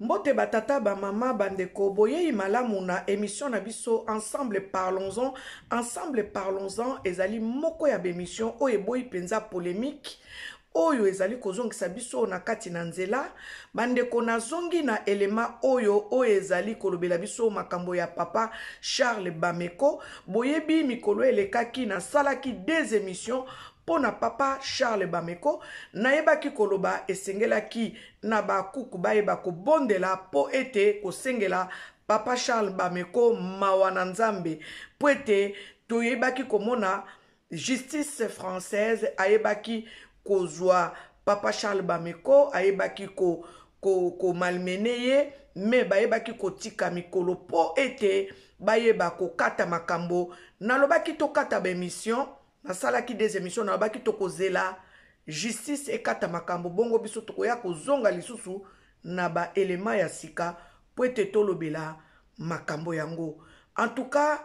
Mbote batata ba mama bandeko boye malamu na émission na biso ensemble parlons-en ezali moko ya bémission oyo boyi penza polémique oyo ezali kozongisa biso na kati na nzela bandeko na zongi na elema oyo ezali kolobela biso makambo ya papa Charles Bameko boyebi mikolo elekaki na salaki des émissions pona papa Charles Bameko nayebaki koloba esengelaki na bakuku bayeba kobondela po ete kosengela papa Charles Bameko mawana nzambe po ete toyebaki komona justice française ayebaki kozwa papa Charles Bameko ayebaki ko malmene ye me bayebaki kotika mikolo po ete bayeba kokata makambo nalobaki tokata bémission nasalaki des émissions nalobaki tokozela justice ekata makambo bongo biso tokoya kozonga lisusu na ba elema ya sika po ete tolobela makambo yango. En tout cas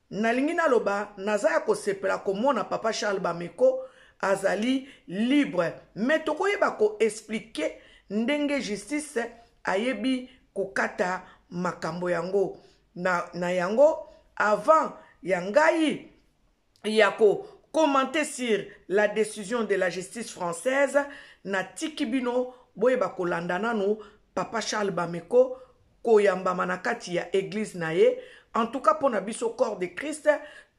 nalingi naloba naza ya kosepela komona papa Charles Bameko azali libre mais tokoyeba ko expliquer ndenge justice ayebi kokata makambo yango na yango avant ya ngai yako commenter sur la décision de la justice française na tikibino boyeba kolanda nanu papa Charles Bameko koyamba manakati ya église na ye. En tout cas pona biso corps de Christ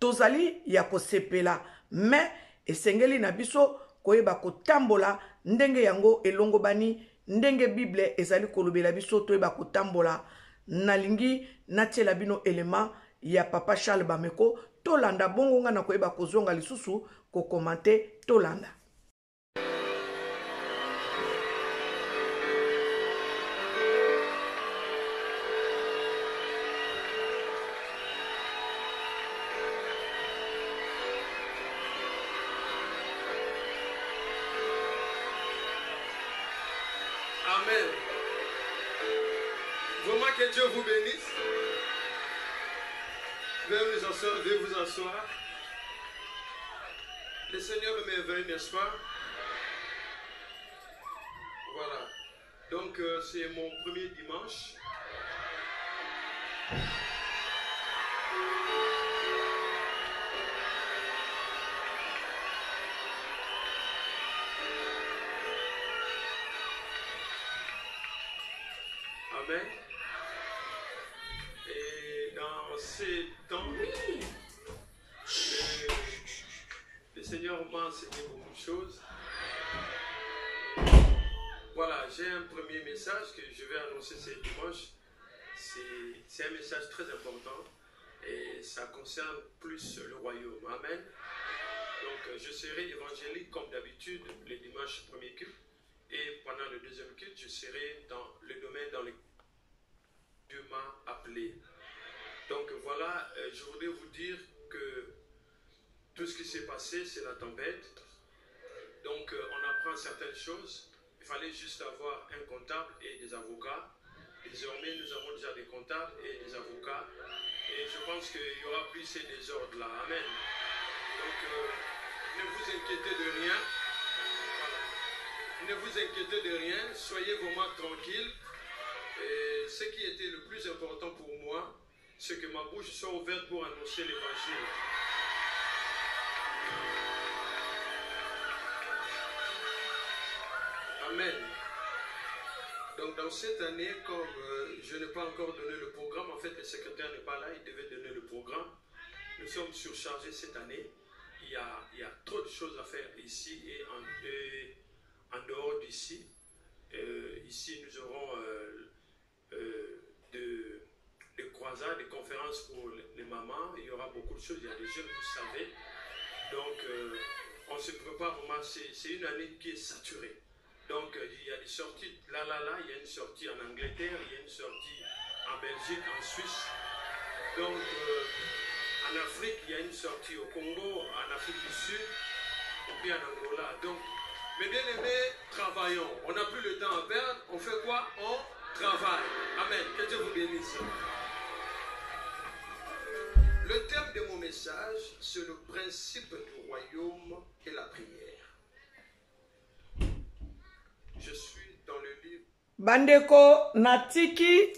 tozali ya kosepela mais esengeli na biso koyeba kotambola ndenge yango elongo bani ndenge bible ezali kolobela biso toyeba kotambola nalingi natiela bino elema ya papa Charles Bameko tolanda bongo nga na koyeba kozonga lisusu ko komante tolanda. Amen. Vraiment que Dieu vous bénisse. Veuillez vous asseoir. Le Seigneur est merveilleux, n'est-ce pas? Voilà. Donc, c'est mon premier dimanche. Amen. Et dans ces temps, le Seigneur m'a enseigné beaucoup de choses. Voilà, j'ai un premier message que je vais annoncer ce dimanche. C'est un message très important et ça concerne plus le royaume. Amen. Donc, je serai évangélique comme d'habitude le dimanche premier culte. Et pendant le deuxième culte, je serai dans le domaine dans lequel Dieu m'a appelé. Donc voilà, je voudrais vous dire que tout ce qui s'est passé, c'est la tempête. Donc on apprend certaines choses. Il fallait juste avoir un comptable et des avocats. Désormais, nous avons déjà des comptables et des avocats. Et je pense qu'il y aura plus ces désordres là. Amen. Donc ne vous inquiétez de rien. Voilà. Ne vous inquiétez de rien. Soyez vraiment tranquilles. Et ce qui était le plus important pour moi, c'est que ma bouche soit ouverte pour annoncer l'évangile. Amen. Donc dans cette année, comme je n'ai pas encore donné le programme, en fait le secrétaire n'est pas là, il devait donner le programme. Nous sommes surchargés cette année. Il y a trop de choses à faire ici et en dehors d'ici. Ici nous aurons des croisades, des conférences pour les mamans. Il y aura beaucoup de choses, il y a des jeunes, vous savez. Donc on se prépare vraiment, c'est une année qui est saturée. Donc il y a des sorties là, il y a une sortie en Angleterre, il y a une sortie en Belgique, en Suisse. Donc en Afrique, il y a une sortie au Congo, en Afrique du Sud, et puis en Angola. Donc, mes bien-aimés, travaillons. On n'a plus le temps à perdre. On fait quoi? On travaille. Amen. Que Dieu vous bénisse. Le thème de mon message, c'est le principe du royaume et la prière. Je suis dans le livre Bandeko natiki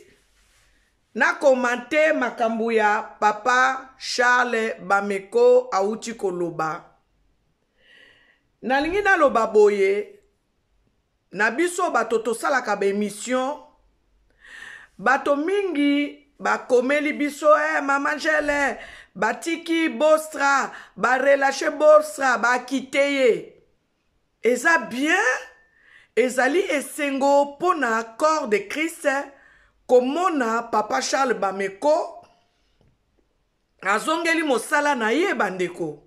na komante makambo ya papa Charles Bameko auti koloba. Nalingi naloba boye na biso bato tosalaka ba émission bato mingi bakomeli biso mama Angele batiki Bostra ba relâché Bostra ba kiteye. Eza bien ezali esengo pona corps de Christ komona papa Charles Bameko azongeli mosala na ye bandeko.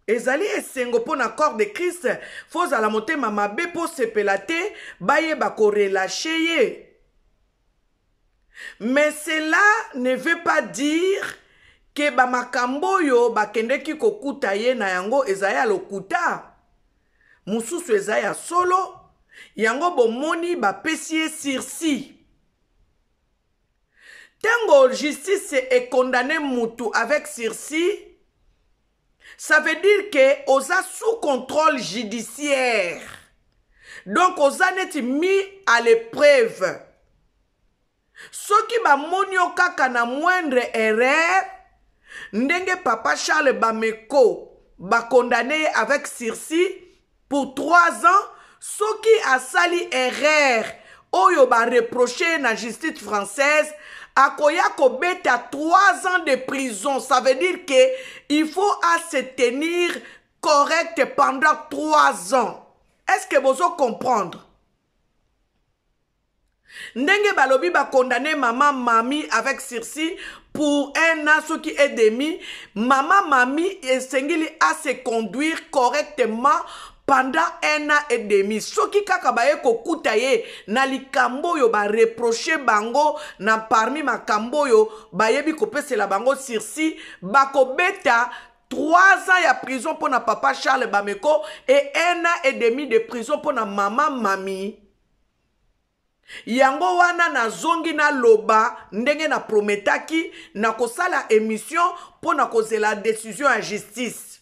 Ezali esengo pona corps de Christ fozala motema mabe po sepela te baye bako relâché ye. Mais cela ne veut pas dire que bamakambo yo bakendeki kokuta ye na yango ezaya lokuta. Mususu ezaya solo yango bomoni bapesi ye sursis. Tango justice est condamné mutu avec sursis, ça veut dire que osa sous contrôle judiciaire. Donc osa neti mis à l'épreuve. Soki ba monio kaka na moindre erreur, ndenge papa Charles Bameko ba condamné avec sursis pour 3 ans, soki asali erreur oyo ba reproché na justice française, akoya kobeta 3 ans de prison. Ça veut dire que il faut à se tenir correct pendant 3 ans. Est-ce que vous comprenez? Ndenge balobi ba condamné maman Mami avec sursis pour 1 an, ce qui est demi. Maman Mami esengeli à se conduire correctement pendant 1 an et demi. Soki kaka baye kokuta ye na likambo yo ba reprocher bango na parmi makambo yo bayebi kopesela bango sursis bako beta 3 ans ya prison pour na papa Charles Bameko et 1 an et demi de prison pour na maman Mami. Yango wana na zongi na loba ndenge na prometaki na kosala émission pour na kozela décision à justice.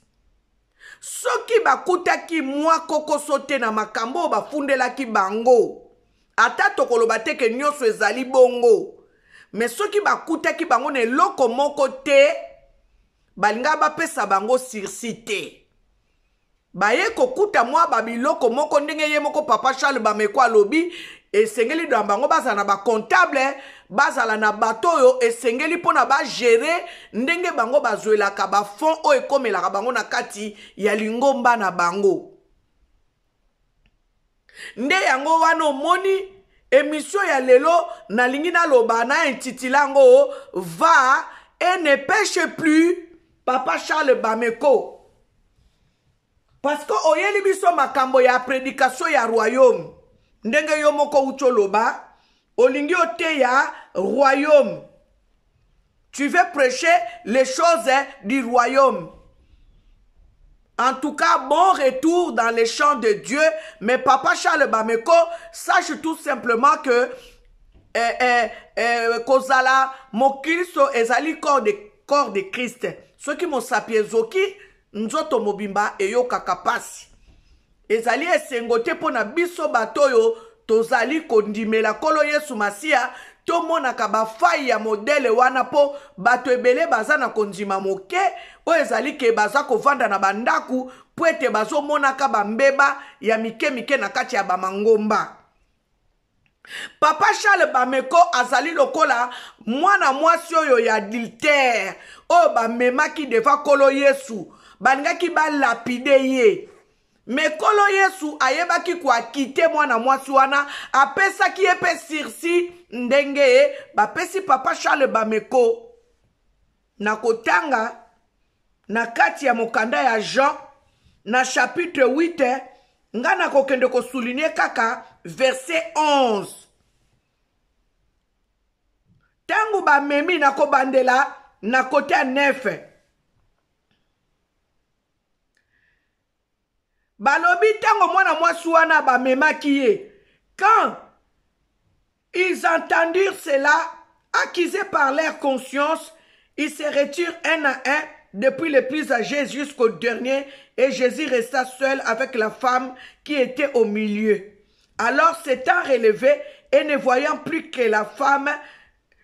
Soki bakutaki mwa koko sote na makambo bafundelaki bango. Ata tokoloba te ke nyonso ezali bongo. Mais soki bakutaki bango ne loko moko te, balinga bapesa bango sursis te. Baye kokuta mwa babiloko moko ndenge ye moko papa Charles Bameko alobi esengeli do bango bazala na ba comptable bazala na bato yo esengeli pona ba gérer ndenge bango bazwelaka ba fond o ekomelaka bango na kati ya lingomba na bango. Nde yango wana omoni émission ya lelo na lingi na loba na intitilango va et ne pêche plus papa Charles Bameko. Parce que oyeli biso makambo ya prédication ya royaume. Ndenge yo moko ucholoba, olingi ote ya royaume. Tu veux prêcher les choses du royaume. En tout cas, bon retour dans les champs de Dieu. Mais papa Charles Bameko, sache tout simplement que kozala mokristo ezali corps de Christ. Ceux qui m'ont sapiezoki, nzoto mobimba eyo kakapasi. Ezali esengote pona biso batoyo tozali kondimela kolo Yesu Masia to mona kabafai ya modele wana po bato ebele baza na kondima moke o ezali ke baza kovanda na bandaku po ete bazo mona ka bambeba ya mike na kati ya bamangomba. Papa Charles Bameko azali lokola mwana mwasi oyo ya adultère o bamemaki deva kolo Yesu baningaki ba lapide ye. Mais kolo Yesu ayebaki kwa kite mwana mwasi wana apesaki epe sursis ndenge bapesi papa Charles Bameko na kotanga na kati ya mokanda ya Jean na chapitre 8 ngana kokende ko souligner kaka verset 11. Tangu bamemi na kobandela na kote ya 9. Balobi tango mwana mwasi wana bamemaki ye. Quand ils entendirent cela, accusés par leur conscience, ils se retirent un à un, depuis le plus âgé jusqu'au dernier, et Jésus resta seul avec la femme qui était au milieu. Alors s'étant relevé, et ne voyant plus que la femme,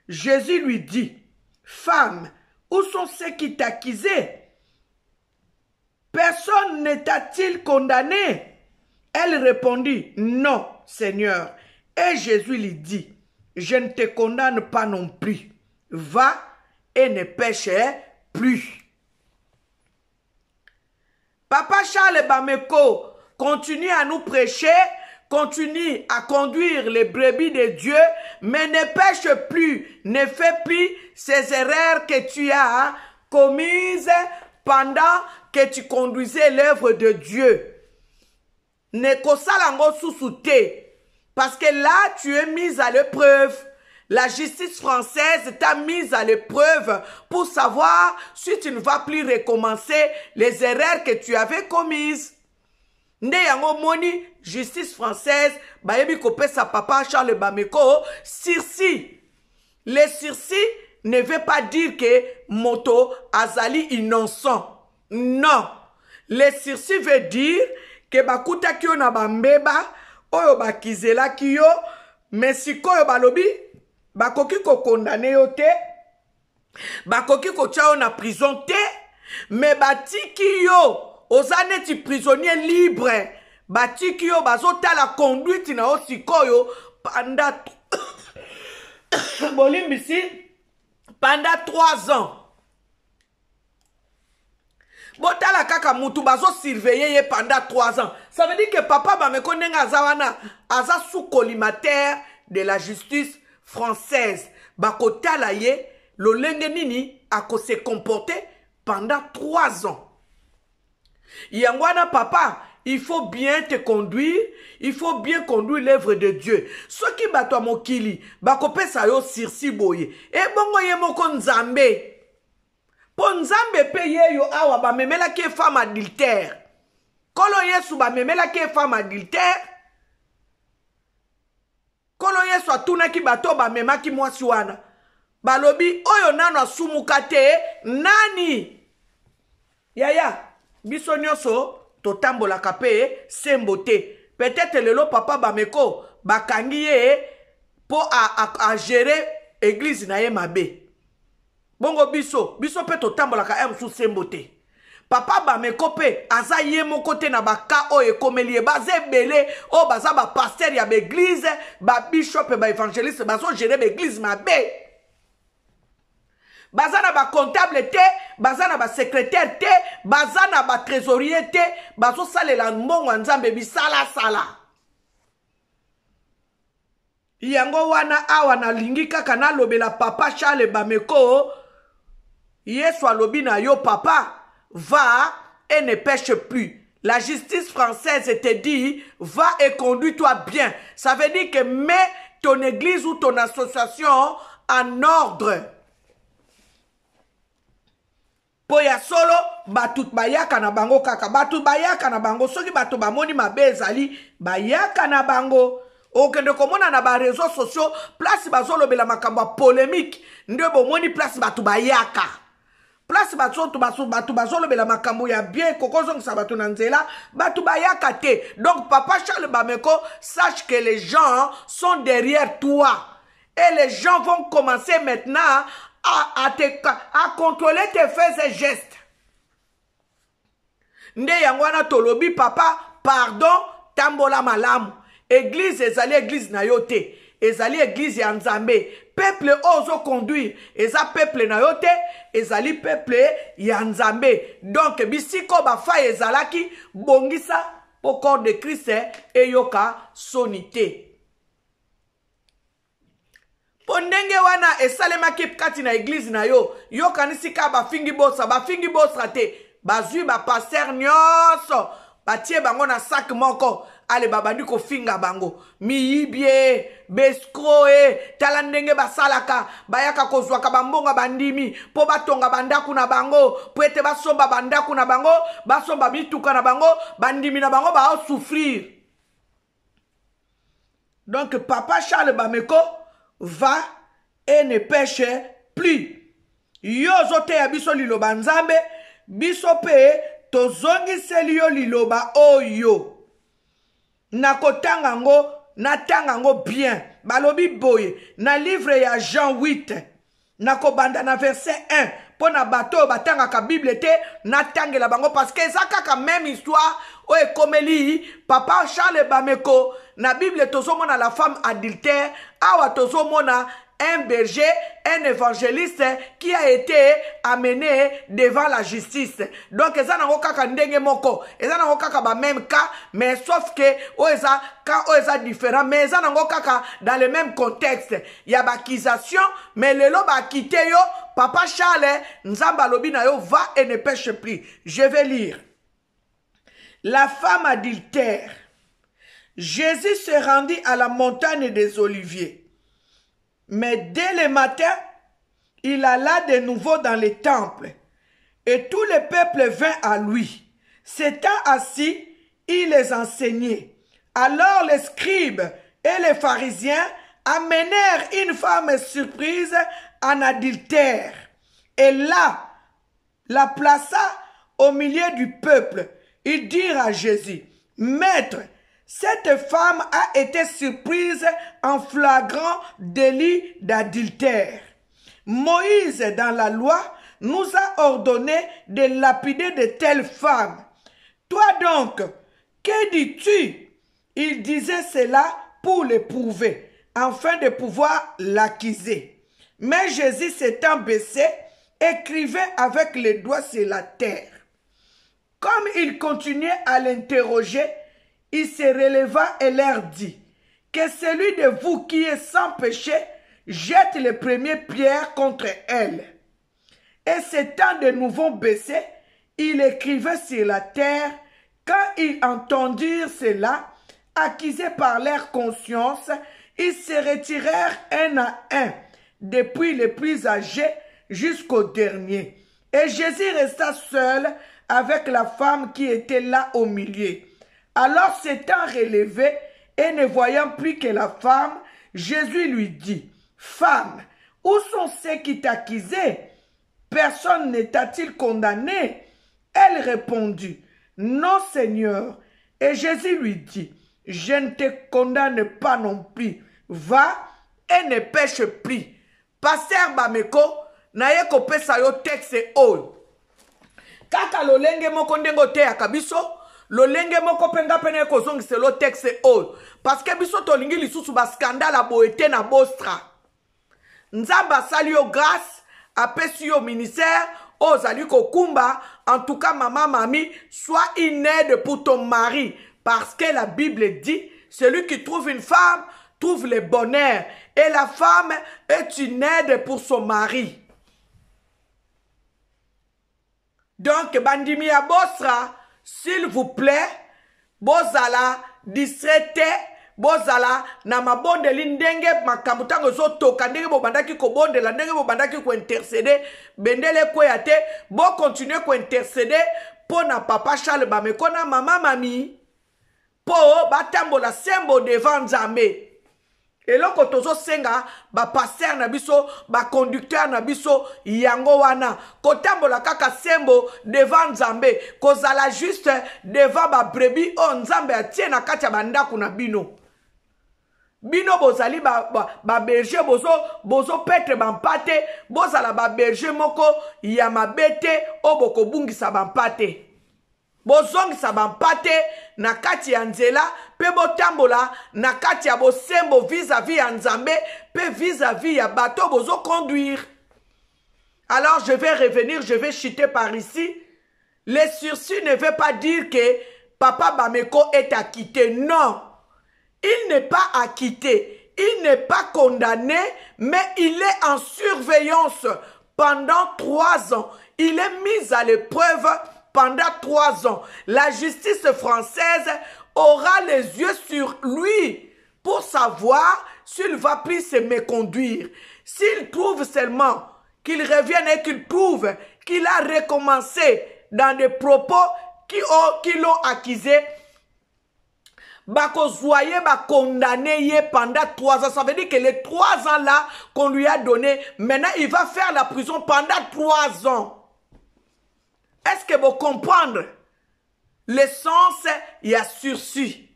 Jésus lui dit, « Femme, où sont ceux qui t'accusaient? Personne ne t'a-t-il condamné? » Elle répondit, « Non, Seigneur. » Et Jésus lui dit, « Je ne te condamne pas non plus. Va et ne pêche plus. » Papa Charles Bameko continue à nous prêcher, continue à conduire les brebis de Dieu, mais ne pêche plus, ne fais plus ces erreurs que tu as commises pendant que tu conduisais l'œuvre de Dieu. Ne kosalango susute, parce que là tu es mise à l'épreuve. La justice française t'a mise à l'épreuve pour savoir si tu ne vas plus recommencer les erreurs que tu avais commises. Nde yango moni justice française bayebi kopesa papa Charles Bameko sursis. Le sursis ne veut pas dire que moto azali innocent. Non. Le sursis veut dire que bakuta kyo na bambeba oyo bakizela kiyo mais sikoyo balobi bakoki ko condamné yo te, bakoki ko tia na prison te, mais batiki yo ozaneti prisonnier libre, batiki yo bazota la conduite na o sikoyo pendant bolimbisi pendant 3 ans. Botala kaka mutu bazo surveiller pendant 3 ans. Ça veut dire que papa Bameko nenga azawana aza sous collimateur de la justice française. Bakotala ye lolenge nini ako se comporter pendant 3 ans. Yangwana papa, il faut bien te conduire, il faut bien conduire l'œuvre de Dieu. Ce qui batwa mokili, bakopesa yo sursis boye. E bongo ye moko nzambe. Po nzambe pe ye yo awa ba memela ke femme adultère. Kolo yesu ba memela ke femme adultère. Kolo yesu atuna ki bato ba mema ki mwasi wana. Balobi oyo nano asumuka te nani. Yaya, biso nyonso totambola kape sembo te. Peut-être lelo papa Bameko bakangi ye po a gérer église na ye mabe. Bongo biso pe totambola ka sous sembo te. Papa Bameko pe aza ye moko te na baka o ekomeli baze belé o baza ba pasteur ya ba église, ba bishop ba évangéliste bazo gérer ba église mabe. Baza na ba comptable te, baza na ba secrétaire te, baza na ba trésorier te, bazo salela mbongo nzambe bisala sala. Yango wana awa na lingi kaka na lobela papa Charles Bameko, Yesu alobi na yo papa, va et ne pêche plus. La justice française te dit, va et conduis-toi bien. Ça veut dire que mets ton église ou ton association en ordre. Poya solo, batut bayaka na bango kaka. Batut bayaka na bango. Soki batu bamoni mabezali, bayaka na bango. Okende komona na ba réseaux sociaux, place bazolo bela makamba polémique. Nde bomoni place batu bayaka. Place batu bazolo bela makambo ya bien kokozong sa batu nanzela, batu bayaka te. Donc papa Charles Bameko, sache que les gens sont derrière toi. Et les gens vont commencer maintenant à contrôler tes faits et gestes. Nde yangwana tolobi papa, pardon, tambola malamu. Église ezali église na yo te. Ezali église ya Nzambe. Peuple ozo conduire. Eza peuple na yo te. Ezali peuple ya Nzambe. Donc bisiko bafa ezalaki bongisa po corps de Christ e yoka sonité. Pondenge wana esalemaki kati na église na yo. Yo kanisika bafingi bosa te. Bazui ba pasteur nyonso. Batie bango na sac moko. Ale babandi ko finga bango. Miyibie, beskroe, talandenge basalaka, bayaka kozwaka bambonga bandimi, po batonga bandaku na bango, po ete basomba bandaku na bango, basomba bituka na bango, bandimi na bango ba souffrir. Donc papa Charles Bameko va et ne pêche plus. Yo zote ya biso liloba Nzambe, biso pe tozongi selio liloba oyo. Nakotanga ngo natanga ngo bien balobi boye na livre ya Jean 8 nakobanda na verset 1 po na bato batangaka Bible te natangela bango parce que eza kaka même histoire o ekomeli papa Charles Bameko na Bible tozomona la femme adultère awa tozomona un berger, un évangéliste qui a été amené devant la justice. Donc, ils ont kaka ndenge moko, ils ont kaka ba même cas, mais sauf que oeza cas oeza différent, mais ils ont kaka dans le même contexte. Il y a accusation, mais le lo ba quitté yo, papa Charles nzamba lobi na yo va et ne pêche plus. Je vais lire. La femme adultère. Jésus se rendit à la montagne des Oliviers. Mais dès le matin, il alla de nouveau dans le temple, et tout le peuple vint à lui. S'étant assis, il les enseignait. Alors les scribes et les pharisiens amenèrent une femme surprise en adultère, et là, la plaça au milieu du peuple. Ils dirent à Jésus, « Maître, cette femme a été surprise en flagrant délit d'adultère. Moïse, dans la loi, nous a ordonné de lapider de telles femmes. Toi donc, que dis-tu? » Il disait cela pour l'éprouver, afin de pouvoir l'accuser. Mais Jésus s'étant baissé, écrivait avec les doigts sur la terre. Comme il continuait à l'interroger, il se releva et leur dit, que celui de vous qui est sans péché jette les premières pierres contre elle. Et s'étant de nouveau baissé, il écrivait sur la terre. Quand ils entendirent cela, accusés par leur conscience, ils se retirèrent un à un, depuis les plus âgés jusqu'au dernier. Et Jésus resta seul avec la femme qui était là au milieu. Alors s'étant relevé et ne voyant plus que la femme, Jésus lui dit, « Femme, où sont ceux qui t'accusaient? Personne ne t'a-t-il condamné? » Elle répondit, « Non, Seigneur. » Et Jésus lui dit, « Je ne te condamne pas non plus. Va et ne pêche plus. » Pasteur Bameko, naye kopesa yo texte oyo. Kaka lolenge moko ndengo te akabiso. Lolenge moko penga pene kozongise lo texte oyo parce que biso tolingi lisusu ba scandale boete na bostra. Nzamba sali yo grâce apesi yo ministère ozali kokumba. En tout cas maman mami, sois une aide pour ton mari parce que la Bible dit celui qui trouve une femme trouve le bonheur et la femme est une aide pour son mari. Donc bandimi ya bostra, s'il vous plaît, bozala distraite, bozala na mabonde lindenge makamutango zoto kandenge bo bandaki ko bonde la ndenge bo bandaki ko intercéder bendele ko yate bo continuer ko intercéder pour na papa Charles Bameko na maman mami po batambola sembo devant Nzambe. Et là, quand on senga, ba pasteur na biso, ba conducteur na biso, yango wana. Kotambo la kaka sembo devant Nzambe. Kozala juste devant ba brebi o Nzambe atie na katia bandaku na bino. Bino bozali ba berger bozo petre bampate. Bozala ba berger moko yamabete o boko bungisa bampate. Bozongisa bampate na kati ya nzela pe botambola na kati ya bosembo vis-à-vis ya Nzambe pe vis-à-vis ya bateau bozo conduire. Alors je vais revenir, je vais chuter par ici. Les sursis ne veut pas dire que Papa Bameko est acquitté. Non, il n'est pas acquitté, il n'est pas condamné, mais il est en surveillance pendant 3 ans. Il est mis à l'épreuve pendant 3 ans. La justice française aura les yeux sur lui pour savoir s'il va plus se méconduire. S'il trouve seulement qu'il revienne et qu'il trouve qu'il a recommencé dans des propos qui l'ont accusé, bakozoye ba condamné pendant 3 ans. Ça veut dire que les 3 ans là qu'on lui a donné, maintenant il va faire la prison pendant 3 ans. Est-ce que vous comprenez? Le sens, il y a sursis.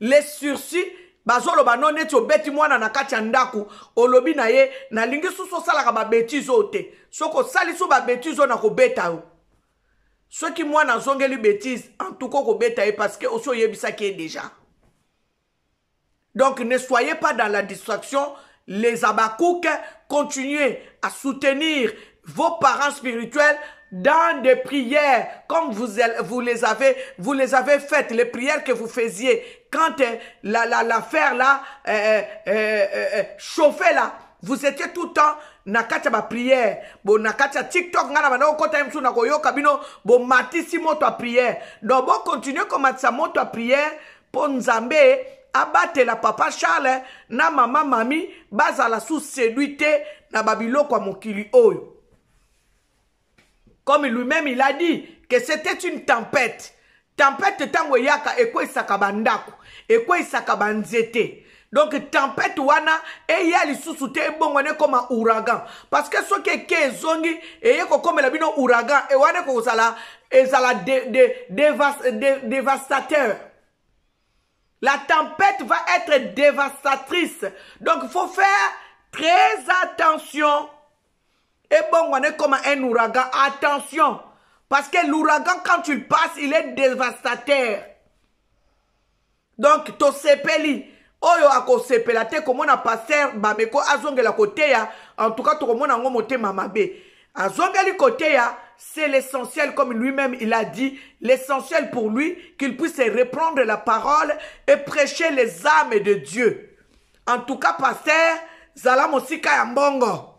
Les sursis, bazoloba no neti obeti mwana na kati ya ndaku olobi na ye nalingi susu osalaka babetize oyo te soki osalisi babetize oyo na kobeta yo soki mwana azongeli bêtise en tout cas kobeta ye parce que osi oyebisaki ye déjà. Donc ne soyez pas dans la distraction. Les Abakouk, continuez à soutenir vos parents spirituels dans des prières comme vous les avez faites, les prières que vous faisiez quand l'affaire là chauffait là. Vous étiez tout le temps na kati ba prière. Bon na kati TikTok ngana bana okota msu na koyoka bino bon matisi moto a prière. Donc bon continuez comme matisa moto a prière pour Nzambe abatela papa Charles na mama mami bazala sous séduite na babilo kwa mokili oyo. Comme lui-même il a dit que c'était une tempête. Tempête tango yaka ekwe sakabandako, ekwe sakabanzete. Donc tempête wana e yali susu te bongwane comme un ouragan parce que ce qui est zongi et yeko comme la bino ouragan et wana ko sala ezala dévastateur. La tempête va être dévastatrice. Donc, il faut faire très attention. Et bon, on est comme un ouragan. Attention. Parce que l'ouragan, quand il passe, il est dévastateur. Donc, to sepeli. Oyo ako sepela te comme on a passé babeko azonge la côté ya. En tout cas, to comme on a ngomote mamabe. Azongeli côté ya. C'est l'essentiel, comme lui-même il a dit, l'essentiel pour lui, qu'il puisse reprendre la parole et prêcher les âmes de Dieu. En tout cas, pasteur, Zala Mosika Yambongo.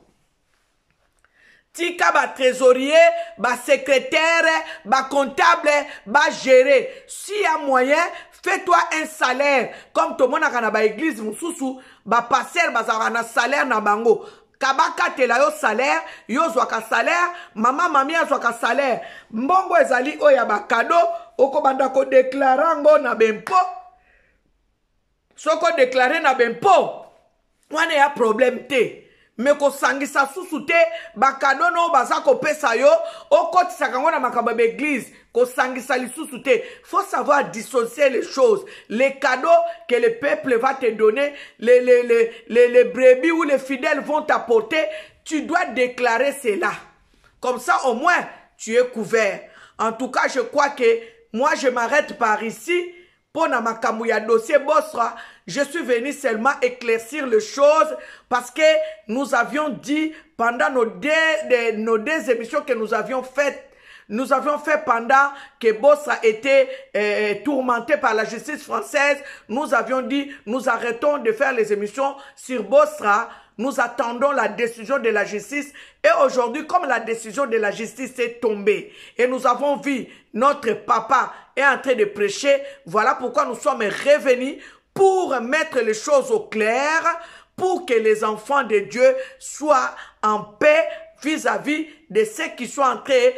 Tika ba trésorier, ba secrétaire, ba comptable, ba gérer. S'il y a moyen, fais-toi un salaire. Comme tout le monde a dans l'église, moussou, ba passer, ba zara salaire na bango. Kabaka tela yo salaire, yo zwaka salaire, mama mami azwaka salaire. Mbongo ezali oya ba cadeau, okobanda ko déclarer ngo na bempo. Soko déclarer na bempo. Wana ya problème te. Mais ko sangisa susu te, ba cadeau no baza ko pesa yo, okotisa kango na makamba l'église, ko sangisa li susu te. Faut savoir dissocier les choses. Les cadeaux que le peuple va te donner, les brebis ou les fidèles vont t'apporter, tu dois déclarer cela. Comme ça, au moins, tu es couvert. En tout cas, je crois que moi, je m'arrête par ici. Pour Namakamouya dossier Bosra, je suis venu seulement éclaircir les choses parce que nous avions dit pendant nos deux émissions que nous avions faites, pendant que Bosra était tourmenté par la justice française, nous avions dit nous arrêtons de faire les émissions sur Bosra. Nous attendons la décision de la justice et aujourd'hui, comme la décision de la justice est tombée et nous avons vu notre papa est en train de prêcher, voilà pourquoi nous sommes revenus pour mettre les choses au clair, pour que les enfants de Dieu soient en paix vis-à-vis de ceux qui sont en train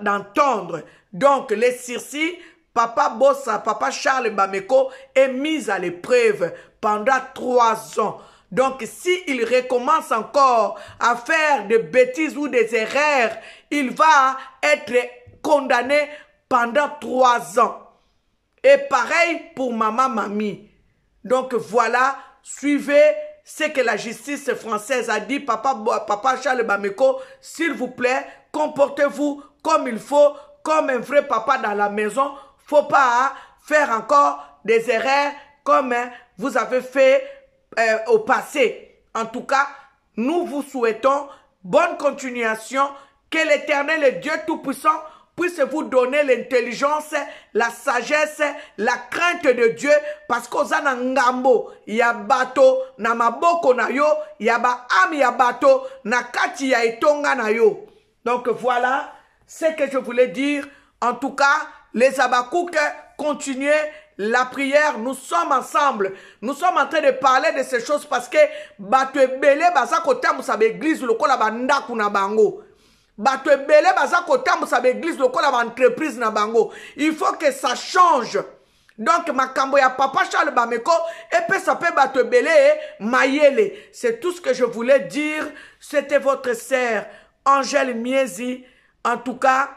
d'entendre. Donc, les Circi, Papa Bossa, Papa Charles Bameko est mis à l'épreuve pendant 3 ans. Donc, s'il recommence encore à faire des bêtises ou des erreurs, il va être condamné pendant 3 ans. Et pareil pour maman, mamie. Donc, voilà, suivez ce que la justice française a dit. Papa Charles Bameko, s'il vous plaît, comportez-vous comme il faut, comme un vrai papa dans la maison. Faut pas faire encore des erreurs comme vous avez fait au passé. En tout cas, nous vous souhaitons bonne continuation. Que l'Éternel et Dieu Tout-Puissant puisse vous donner l'intelligence, la sagesse, la crainte de Dieu. Parce qu'aux ngambo, ya bato, na maboko na yo, ya ba am ya bato, na kati ya etonga na yo. Donc voilà ce que je voulais dire. En tout cas, les Abakouk, continuez la prière, nous sommes ensemble. Nous sommes en train de parler de ces choses parce que bato ebele baza kotambu sa église lokola bandaku na bango. Bato ebele baza kotambu sa église lokola ba entreprise na bango. Il faut que ça change. Donc makambo ya Papa Charles Bameko et ça peut bato ebele mayele. C'est tout ce que je voulais dire. C'était votre sœur Angèle Miezi. En tout cas,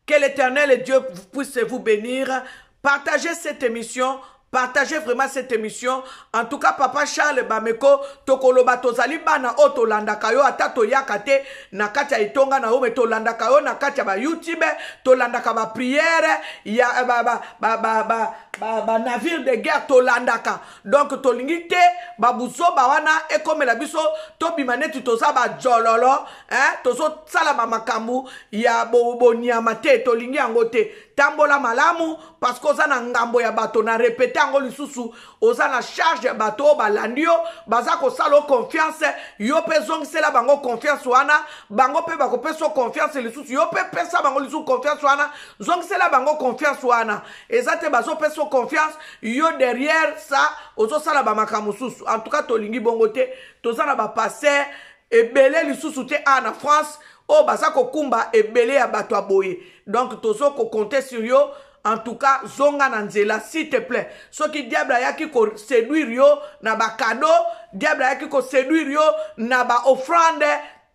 que l'Éternel et Dieu puisse vous bénir. Partagez cette émission Partagez vraiment cette émission. En tout cas, Papa Charles Bameko, tokoloba tozali bana o tolandaka yo ata toyaka te na kati ya etonga na yo, me tolandaka yo na kati ya ba YouTube, tolandaka ba prière, ya ba navire de guerre tolandaka. Donc tolingi te ba buso ba wana ekomela biso to bimaneti toza ba jololo, tozo sala ba makambu ya bo nyama te tolingi yango te. Tambola malamu parce que oza na ngambo ya bato na répéter yango lisusu, oza na charge ya bato balandi yo baza kosala confiance, yo pe zongisela bango confiance wana, bango pe bakopesa confiance lisusu, yo pe pesa bango lisusu confiance wana, zongisela bango confiance wana, ezate bazo pesa confiance, yo derrière ça ozo sala ba makambo susu. En tout cas tolingi bongo te, toza na ba passer ebele lisusu te na France o baza kokumba ebele ya bato aboye. Donc tozo ko compter sur yo. En tout cas zonga na nzela s'il te plaît. Soki diable ayaki ko séduire yo na ba cadeau, diable ayaki ko séduire yo na ba offrande,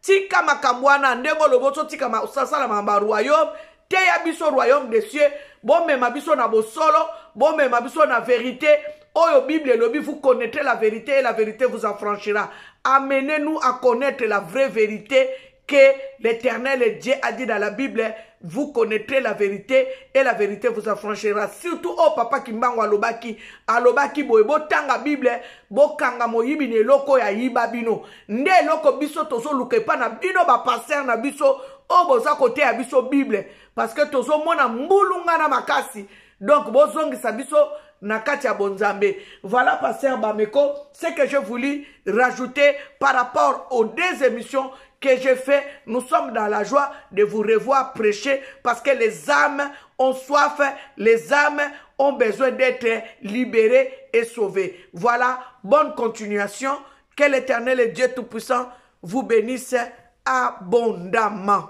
tika makambwana ndengo loboso tika ma sasala ma royaume, te ya biso royaume des cieux, bon mema biso na bosolo, bon mema biso na vérité. Oyo Bible lobi, vous connaîtrez la vérité et la vérité vous affranchira. Amenez-nous à connaître la vraie vérité que l'Éternel Dieu a dit dans la Bible. Vous connaîtrez la vérité et la vérité vous affranchira. Surtout au papa Kimbango alobaki boyebo tanga Bible bo kanga moyibi ne loko ya yibabino nde loko biso tozo lukepa na bino ba passer na biso o boza côté ya biso Bible parce que tozo mona mbulunga na makasi. Donc bozongisa biso na kati ya bonzambe. Voilà pasteur Bameko ce que je voulais rajouter par rapport aux deux émissions que j'ai fait. Nous sommes dans la joie de vous revoir prêcher parce que les âmes ont soif, les âmes ont besoin d'être libérées et sauvées. Voilà, bonne continuation. Que l'Éternel et Dieu Tout-Puissant vous bénisse abondamment.